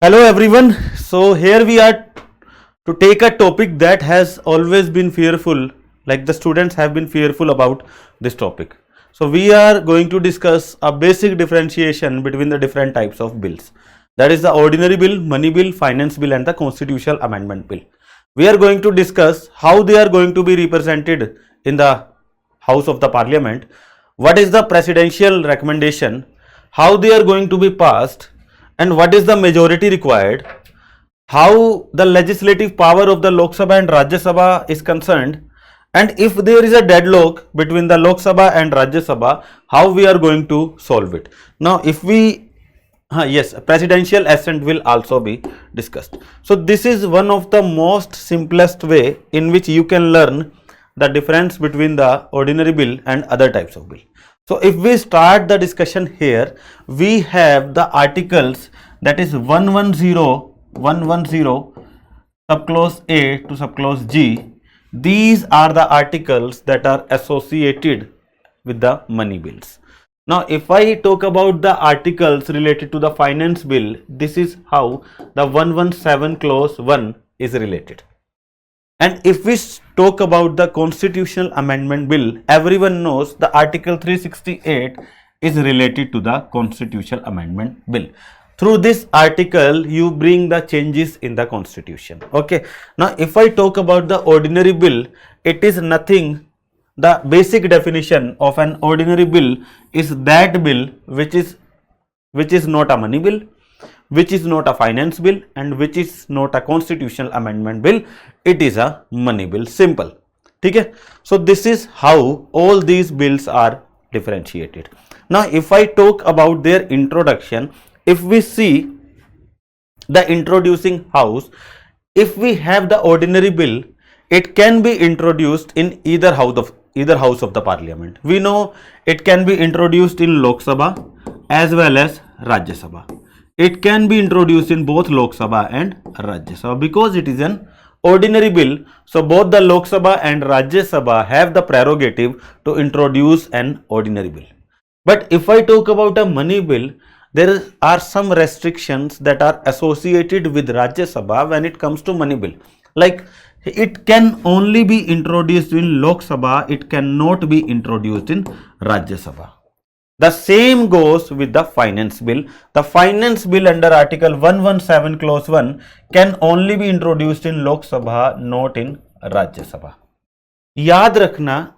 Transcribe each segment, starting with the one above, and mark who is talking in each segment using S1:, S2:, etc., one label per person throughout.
S1: Hello everyone. So here we are to take a topic that has always been fearful, like the students have been fearful about this topic. So we are going to discuss a basic differentiation between the different types of bills. That is the ordinary bill, money bill, finance bill and the constitutional amendment bill. We are going to discuss how they are going to be represented in the House of the Parliament, what is the presidential recommendation, how they are going to be passed, and what is the majority required, how the legislative power of the Lok Sabha and Rajya Sabha is concerned, and if there is a deadlock between the Lok Sabha and Rajya Sabha, how we are going to solve it. Now if we yes, presidential assent will also be discussed. So this is one of the most simplest way in which you can learn the difference between the ordinary bill and other types of bill. So if we start the discussion here, we have the articles, that is 110 subclause A to subclause G. These are the articles that are associated with the money bills. Now if I talk about the articles related to the finance bill, this is how the 117 clause 1 is related. And if we talk about the constitutional amendment bill, everyone knows the article 368 is related to the constitutional amendment bill. Through this article you bring the changes in the constitution. Okay, now if I talk about the ordinary bill, it is nothing. The basic definition of an ordinary bill is that bill which is not a money bill, which is not a finance bill, and which is not a constitutional amendment bill. It is a money bill. Simple. Okay? So this is how all these bills are differentiated. Now if I talk about their introduction, if we see the introducing house, if we have the ordinary bill, it can be introduced in either house of the parliament. We know it can be introduced in Lok Sabha as well as Rajya Sabha. It can be introduced in both Lok Sabha and Rajya Sabha because it is an ordinary bill. So both the Lok Sabha and Rajya Sabha have the prerogative to introduce an ordinary bill. But if I talk about a money bill, there are some restrictions that are associated with Rajya Sabha when it comes to money bill. Like it can only be introduced in Lok Sabha, it cannot be introduced in Rajya Sabha. The same goes with the finance bill. The finance bill under article 117 clause 1 can only be introduced in Lok Sabha, not in Rajya Sabha. Yaad rakhna,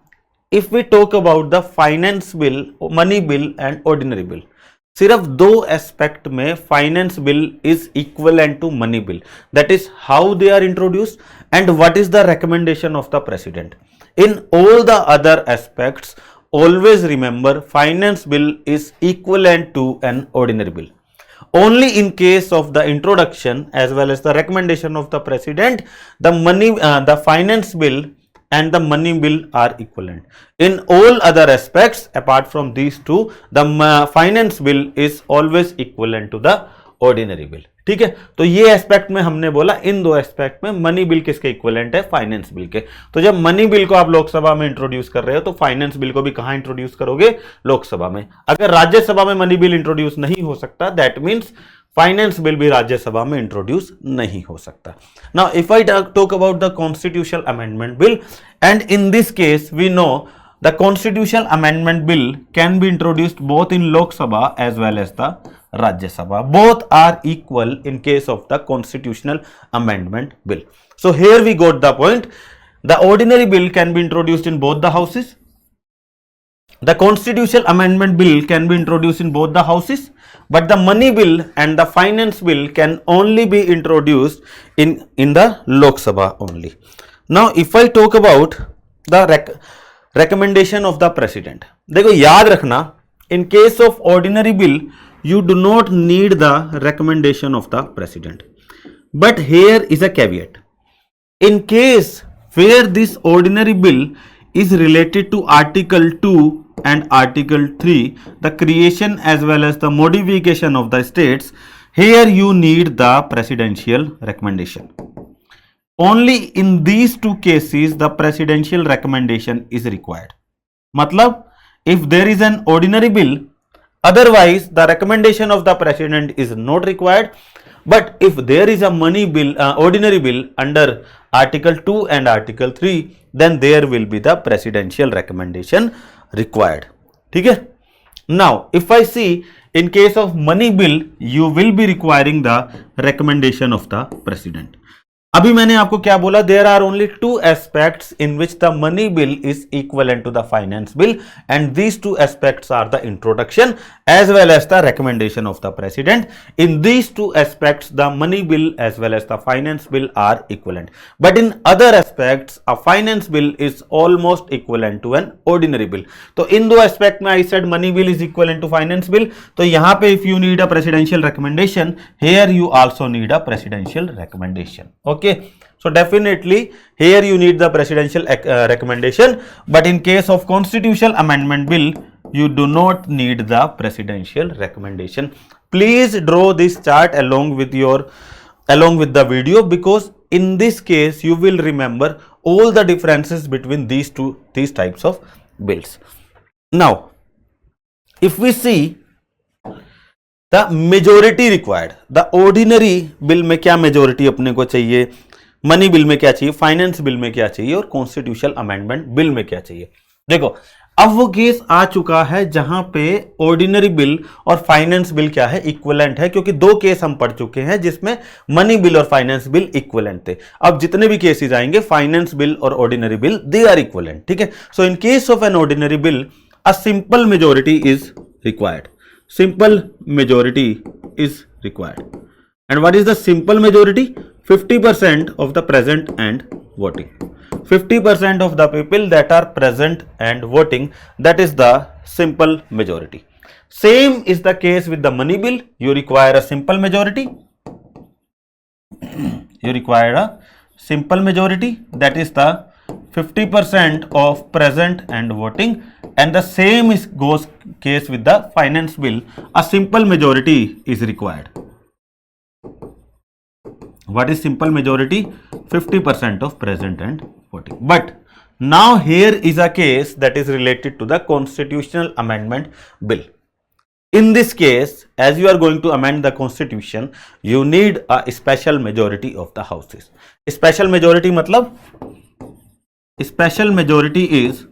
S1: if we talk about the finance bill, money bill and ordinary bill, सिर्फ दो aspect में finance bill is equivalent to money bill, that is how they are introduced and what is the recommendation of the president. In all the other aspects always remember finance bill is equivalent to an ordinary bill. Only in case of the introduction as well as the recommendation of the president, the finance bill and the money bill are equivalent. In all other aspects apart from these two, the finance bill is always equivalent to the ordinary bill. ठीक है, तो ये aspect में हमने बोला, इन दो aspect में money bill किसके इक्विवेलेंट है? फाइनेंस बिल के. तो जब मनी बिल को आप लोकसभा में इंट्रोड्यूस कर रहे हो तो फाइनेंस बिल को भी कहां इंट्रोड्यूस करोगे? लोकसभा में. अगर राज्यसभा में मनी बिल इंट्रोड्यूस नहीं हो सकता, दैट मीन्स फाइनेंस बिल भी राज्यसभा में इंट्रोड्यूस नहीं हो सकता. Now if I talk about the constitutional amendment bill, and in this case we know the constitutional amendment bill can be introduced both in Lok Sabha as well as the Rajya Sabha. Both are equal in case of the constitutional amendment bill. So here we got the point. The ordinary bill can be introduced in both the houses. The constitutional amendment bill can be introduced in both the houses, but the money bill and the finance bill can only be introduced in the Lok Sabha only. Now if I talk about the recommendation of the president, देखो याद रखना, in case of ordinary bill you do not need the recommendation of the president, but here is a caveat. In case where this ordinary bill is related to article 2 and article 3, the creation as well as the modification of the states, here you need the presidential recommendation. Only in these two cases the presidential recommendation is required. मतलब if there is an ordinary bill, otherwise the recommendation of the president is not required. But if there is a money bill, ordinary bill under Article 2 and Article 3, then there will be the presidential recommendation required. ठीक है? Now, if I see in case of money bill, you will be requiring the recommendation of the president. अभी मैंने आपको क्या बोला, there are only two aspects in which the money bill is equivalent to the finance bill, and these two aspects are the introduction as well as the recommendation of the president. In these two aspects, the money bill as well as the finance bill are equivalent, but in other aspects a finance bill is almost equivalent to an ordinary bill. तो इन दो aspect में I said money bill is equivalent to finance bill. तो यहाँ पे if you need a presidential recommendation, here you also need a presidential recommendation. Okay, so definitely here you need the presidential recommendation, but in case of constitutional amendment bill, you do not need the presidential recommendation. Please draw this chart along with the video, because in this case you will remember all the differences between these types of bills. Now, if we see the majority required, the ordinary bill में क्या majority अपने को चाहिए, money bill में क्या चाहिए, finance bill में क्या चाहिए, और कॉन्स्टिट्यूशनल अमेंडमेंट बिल में क्या चाहिए. देखो, अब वो केस आ चुका है जहां पे ऑर्डिनरी बिल और फाइनेंस बिल क्या है, इक्विवेलेंट है, क्योंकि दो केस हम पढ़ चुके हैं जिसमें मनी बिल और फाइनेंस बिल इक्विवेलेंट थे. अब जितने भी केसेस आएंगे, फाइनेंस बिल और ordinary bill, they are equivalent. ठीक है. So in case of an ordinary bill, a simple majority is required. Simple majority is required. And what is the simple majority? 50% of the present and voting. 50% of the people that are present and voting, that is the simple majority. Same is the case with the money bill. You require a simple majority. You require a simple majority, that is the 50% of present and voting, and the same goes case with the finance bill. A simple majority is required. What is simple majority? 50% of present and voting. But now here is a case that is related to the constitutional amendment bill. In this case, as you are going to amend the constitution, you need a special majority of the houses. Special majority मतलब, special majority is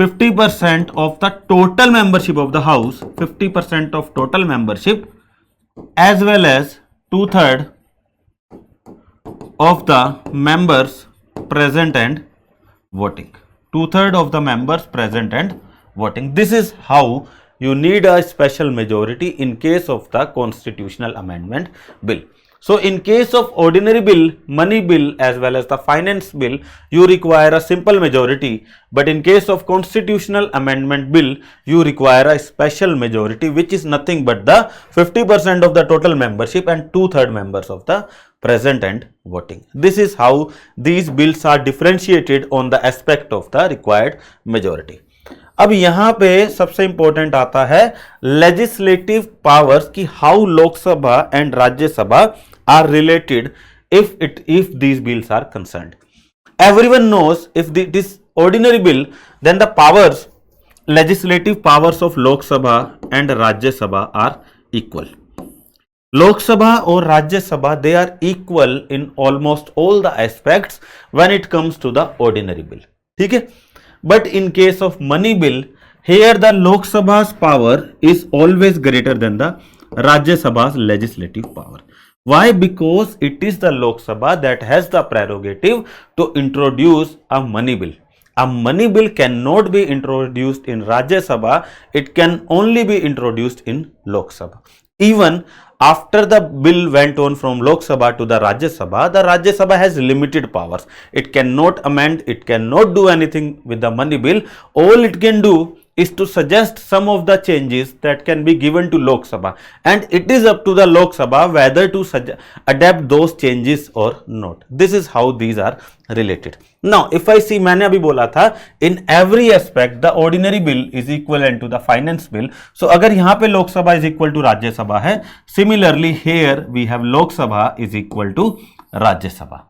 S1: 50% of the total membership of the house, 50% of total membership, as well as 2/3 of the members present and voting. 2/3 of the members present and voting. This is how you need a special majority in case of the constitutional amendment bill. So in case of ordinary bill, money bill as well as the finance bill, you require a simple majority, but in case of constitutional amendment bill, you require a special majority, which is nothing but the 50% of the total membership and 2/3 members of the present and voting. This is how these bills are differentiated on the aspect of the required majority. अब यहां पे सबसे important आता है legislative powers की, how Lok Sabha and Rajya Sabha are related if these bills are concerned. Everyone knows if it is ordinary bill, then the powers, legislative powers of Lok Sabha and Rajya Sabha are equal. Lok Sabha or Rajya Sabha, they are equal in almost all the aspects when it comes to the ordinary bill. ठीक है. But in case of money bill, here the Lok Sabha's power is always greater than the Rajya Sabha's legislative power. Why? Because it is the Lok Sabha that has the prerogative to introduce a money bill. A money bill cannot be introduced in Rajya Sabha, it can only be introduced in Lok Sabha. Even after the bill went on from Lok Sabha to the Rajya Sabha has limited powers. It cannot amend, it cannot do anything with the money bill. All it can do is to suggest some of the changes that can be given to Lok Sabha, and it is up to the Lok Sabha whether to adapt those changes or not. This is how these are related. Now if I see, मैंने अभी बोला था in every aspect the ordinary bill is equivalent to the finance bill. So अगर यहाँ पे लोक सभा is equal to राज्य सभा है, similarly here we have Lok Sabha is equal to Rajya Sabha.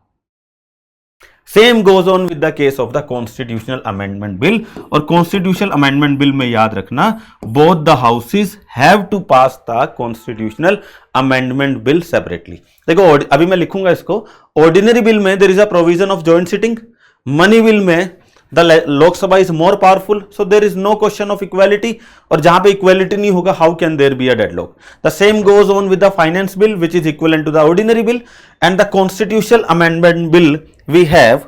S1: Same goes on with the case of the constitutional amendment bill. और constitutional amendment bill में याद रखना, both the houses have to pass the constitutional amendment bill separately. देखो अभी मैं लिखूंगा इसको, ordinary bill में there is a provision of joint sitting, money bill में the Lok Sabha is more powerful, so there is no question of equality. और जहां पे इक्वालिटी नहीं होगा, how can there be a deadlock. The same goes on with the finance bill which is equivalent to the ordinary bill, and the constitutional amendment bill we have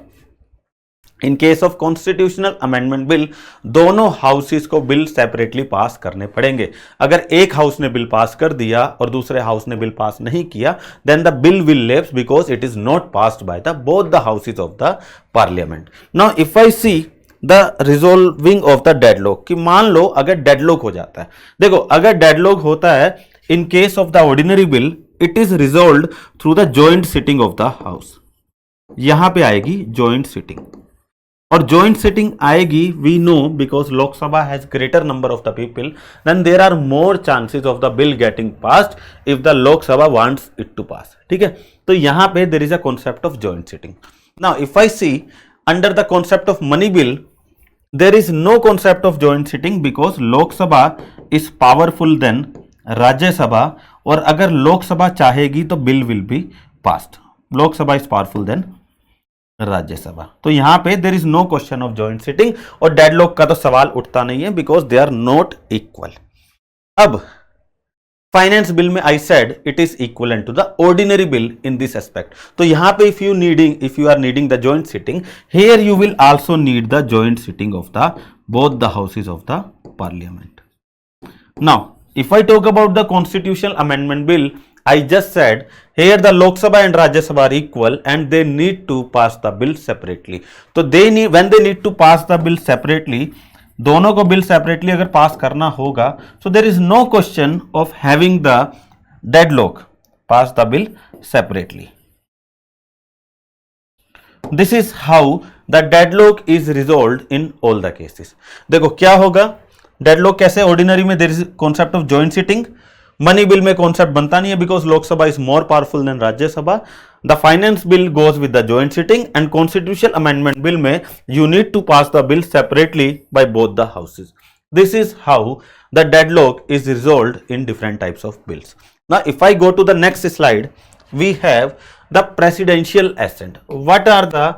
S1: in case of constitutional amendment bill, दोनों houses को bill separately pass करने पड़ेंगे। अगर एक house ने bill pass कर दिया और दूसरे हाउस ने बिल पास नहीं किया, then the bill will lapse because it is not passed by the both the houses of the parliament. Now if I see the resolving of the deadlock, कि मान लो अगर डेडलॉक हो जाता है, देखो अगर डेडलॉक होता है in case of the ordinary bill, it is resolved through the joint sitting of the house. यहां पे आएगी जॉइंट सिटिंग, और जॉइंट सिटिंग आएगी, we know because Lok Sabha has greater number of the people, then there are more chances of the bill getting passed if the Lok Sabha wants it to pass. ठीक है, तो यहां पे there is a concept of joint sitting. Now if I see under the concept of money bill, there is no concept of joint sitting because Lok Sabha is powerful than Rajya Sabha, और अगर लोकसभा चाहेगी तो bill will be passed. Lok Sabha is powerful than Rajya Sabha, तो यहां पे there is no question of joint sitting, और deadlock का तो सवाल उठता नहीं है because they are not equal. अब फाइनेंस बिल में I said it is equivalent to the ordinary bill in this aspect, तो यहां पे if you are needing the joint sitting, here you will also need the joint sitting of the both the houses of the parliament. Now if I talk about the constitutional amendment bill, I just said here the Lok Sabha and Rajya Sabha are equal and they need to pass the bill separately. तो when they need to pass the bill separately, दोनों को bill separately अगर पास करना होगा, so there is no question of having the deadlock, pass the bill separately. This is how the deadlock is resolved in all the cases. देखो क्या होगा, deadlock कैसे, ordinary में there is concept of joint sitting, money bill में concept बनता नहीं है because Lok Sabha is more powerful than Rajya Sabha, the finance bill goes with the joint sitting, and constitutional amendment bill में you need to pass the bill separately by both the houses. This is how the deadlock is resolved in different types of bills. Now if I go to the next slide, we have the presidential assent. What are the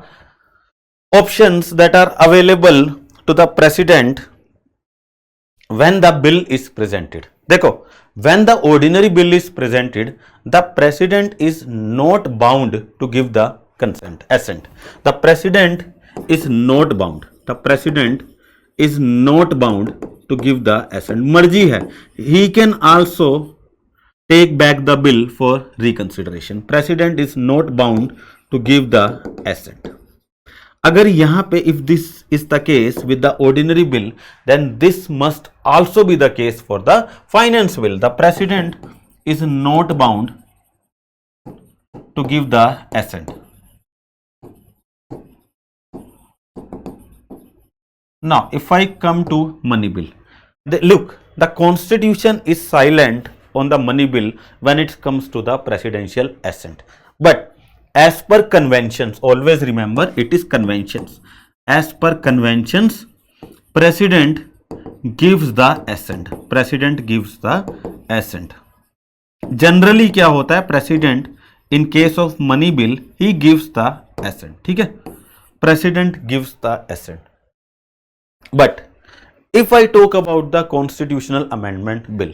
S1: options that are available to the president when the bill is presented? देखो, when the ordinary bill is presented, the president is not bound to give the assent. The president is not bound. The president is not bound to give the assent. मर्जी है, he can also take back the bill for reconsideration. President is not bound to give the assent. अगर यहां पे if this is the case with the ordinary bill, then this must also be the case for the finance bill. The president is not bound to give the assent. Now if I come to money bill, look the constitution is silent on the money bill when it comes to the presidential assent, but as per conventions, always remember it is conventions, as per conventions president gives the assent. President gives the assent. Generally क्या होता है, president in case of money bill he gives the assent. ठीक है, president gives the assent. But if I talk about the constitutional amendment bill,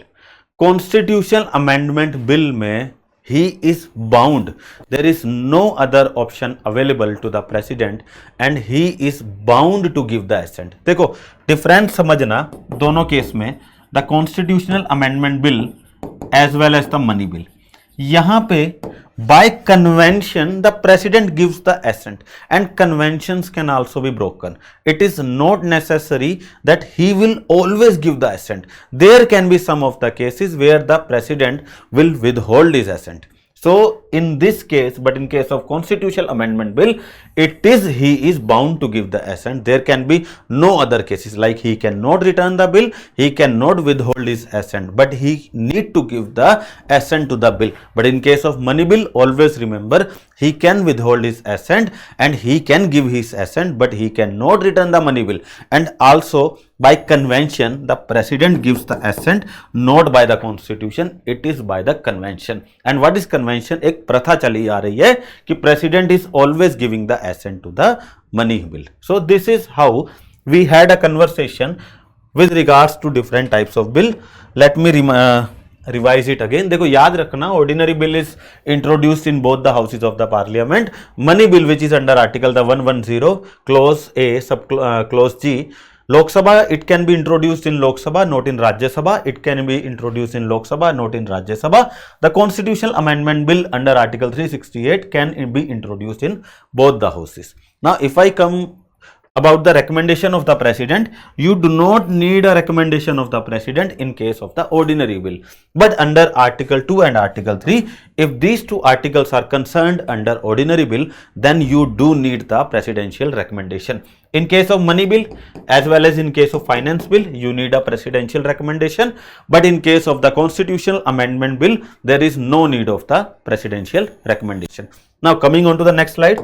S1: constitutional amendment bill में he is bound, there is no other option available to the president and he is bound to give the assent. देखो difference समझना दोनों केस में, the constitutional amendment bill as well as the money bill, यहां पे by convention the president gives the assent and conventions can also be broken. It is not necessary that he will always give the assent. There can be some of the cases where the president will withhold his assent. So in this case, but in case of constitutional amendment bill, he is bound to give the assent. There can be no other cases, like he cannot return the bill, he cannot withhold his assent, but he need to give the assent to the bill. But in case of money bill, always remember, he can withhold his assent and he can give his assent, but he cannot return the money bill. And also by convention, the president gives the assent, not by the constitution, it is by the convention. And what is convention? एक प्रथा चली आ रही है कि president is always giving the assent to the money bill. So this is how we had a conversation with regards to different types of bill. Let me revise it again. देखो याद रखना, ordinary bill is introduced in both the houses of the parliament. Money bill, which is under article the 110 clause A sub clause G, Lok Sabha, it can be introduced in Lok Sabha, not in Rajya Sabha. It can be introduced in Lok Sabha, not in Rajya Sabha. The constitutional amendment bill under article 368 can be introduced in both the houses. Now if I come about the recommendation of the president, you do not need a recommendation of the president in case of the ordinary bill. But under article 2 and article 3, if these two articles are concerned under ordinary bill, then you do need the presidential recommendation. In case of money bill as well as in case of finance bill, you need a presidential recommendation. But in case of the constitutional amendment bill, there is no need of the presidential recommendation. Now coming on to the next slide.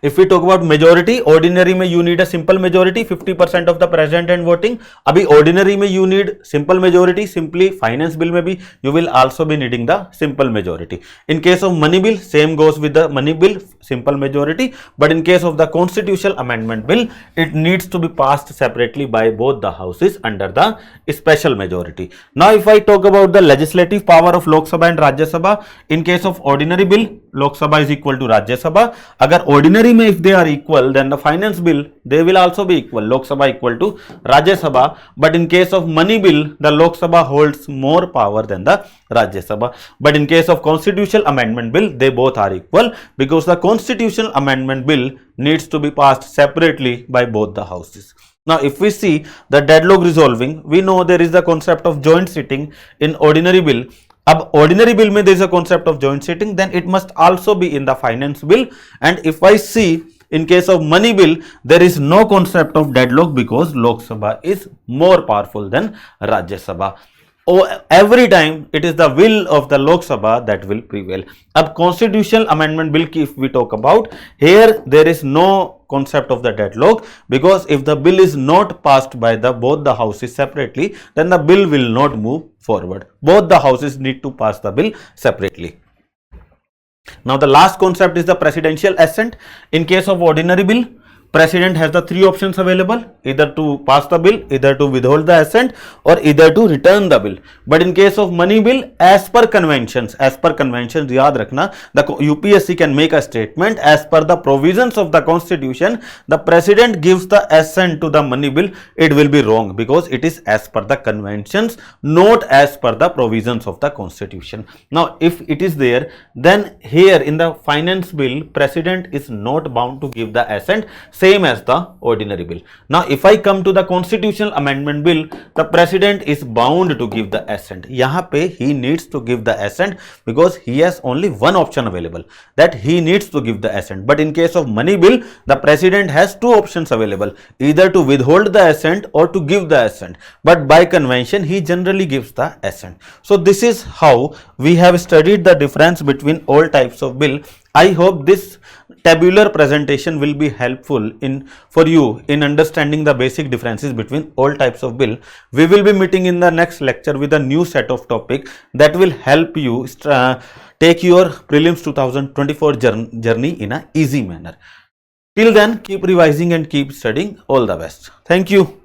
S1: If we talk about majority, ordinary में you need a simple majority, 50% of the present and voting. अभी ordinary में you need simple majority, simply finance bill में भी you will also be needing the simple majority. In case of money bill, same goes with the money bill, simple majority. But in case of the constitutional amendment bill, it needs to be passed separately by both the houses under the special majority. Now if I talk about the legislative power of Lok Sabha and Rajya Sabha, in case of ordinary bill, Lok Sabha is equal to Rajya Sabha. अगर ordinary में if they are equal, then the finance bill, they will also be equal. Lok Sabha equal to Rajya Sabha. But in case of money bill, the Lok Sabha holds more power than the Rajya Sabha. But in case of constitutional amendment bill, they both are equal, because the constitutional amendment bill needs to be passed separately by both the houses. Now if we see the deadlock resolving, we know there is the concept of joint sitting in ordinary bill. अब ordinary bill में there is a concept of joint sitting, then it must also be in the finance bill. And if I see in case of money bill, there is no concept of deadlock, because Lok Sabha is more powerful than Rajya Sabha. Every time it is the will of the Lok Sabha that will prevail. Ab constitutional amendment bill ki if we talk about, here there is no concept of the deadlock, because if the bill is not passed by both the houses separately, then the bill will not move forward. Both the houses need to pass the bill separately. Now the last concept is the presidential assent. In case of ordinary bill, president has the three options available: either to pass the bill, either to withhold the assent, or either to return the bill. But in case of money bill, as per conventions, याद रखना, the UPSC can make a statement as per the provisions of the constitution, the president gives the assent to the money bill. It will be wrong, because it is as per the conventions, not as per the provisions of the constitution. Now if it is there, then here in the finance bill, president is not bound to give the assent, same as the ordinary bill. Now if I come to the constitutional amendment bill, the president is bound to give the assent. यहाँ पे he needs to give the assent, because he has only one option available, that he needs to give the assent. But in case of money bill, the president has two options available, either to withhold the assent or to give the assent. But by convention, he generally gives the assent. So this is how we have studied the difference between all types of bill. I hope this tabular presentation will be helpful for you in understanding the basic differences between all types of bill. We will be meeting in the next lecture with a new set of topic that will help you take your prelims 2024 journey in an easy manner. Till then, keep revising and keep studying. All the best. Thank you.